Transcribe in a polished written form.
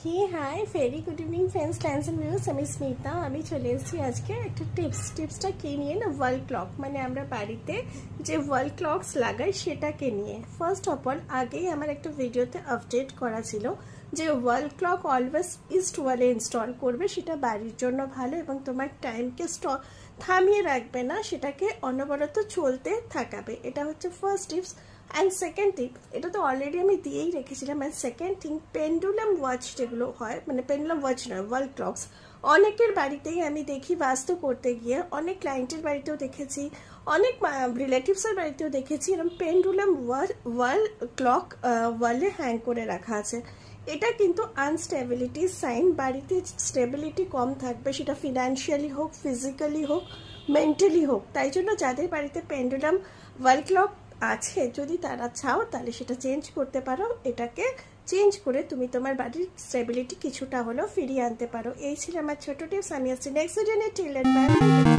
Hey hi very good evening friends clients and viewers. আমি স্মিতা। আমি চলে এসেছি আজকে একটা টিপসটা কে নিয়ে না, ওয়াল ক্লক, মানে আমরা বাড়িতে যে ওয়াল ক্লকস লাগাই সেটাকে নিয়ে। ফার্স্ট অফ অল আগেই আমার একটা ভিডিওতে আপডেট করা ছিল যে ওয়াল ক্লক অলওয়েজ ইস্ট ওয়ালে ইনস্টল করবে, সেটা বাড়ির জন্য ভালো এবং তোমার টাইমকে থামিয়ে রাখবে না, সেটাকে অনবরত চলতে থাকাবে। এটা হচ্ছে ফার্স্ট টিপস। অ্যান্ড সেকেন্ড টিপ, এটা তো অলরেডি আমি দিয়েই রেখেছিলাম। And second thing, pendulum watch যেগুলো হয়, মানে পেন্ডুলাম ওয়াচ নয়, ওয়াল ক্লকস, অনেকের বাড়িতেই আমি দেখি বাস্তু করতে গিয়ে, অনেক ক্লায়েন্টের বাড়িতেও দেখেছি, অনেক রিলেটিভসের বাড়িতেও দেখেছি এরকম পেন্ডুলাম ওয়াল ক্লক ওয়ালে হ্যাং করে রাখা আছে। এটা কিন্তু আনস্টেবিলিটির সাইন। বাড়িতে স্টেবিলিটি কম থাকবে, সেটা ফিনান্সিয়ালি হোক, ফিজিক্যালি হোক, মেন্টালি হোক। তাই জন্য যাদের বাড়িতে পেন্ডুলাম ওয়াল ক্লক আছে, যদি তারা চাও তাহলে সেটা চেঞ্জ করতে পারো। এটাকে চেঞ্জ করে তুমি তোমার বাড়ির স্টেবিলিটি কিছুটা হলেও ফিরিয়ে আনতে পারো। এই ছিল আমার ছোট টিপস। আমি আসছি নেক্সট ভিডিও নিয়ে। Till then bye by.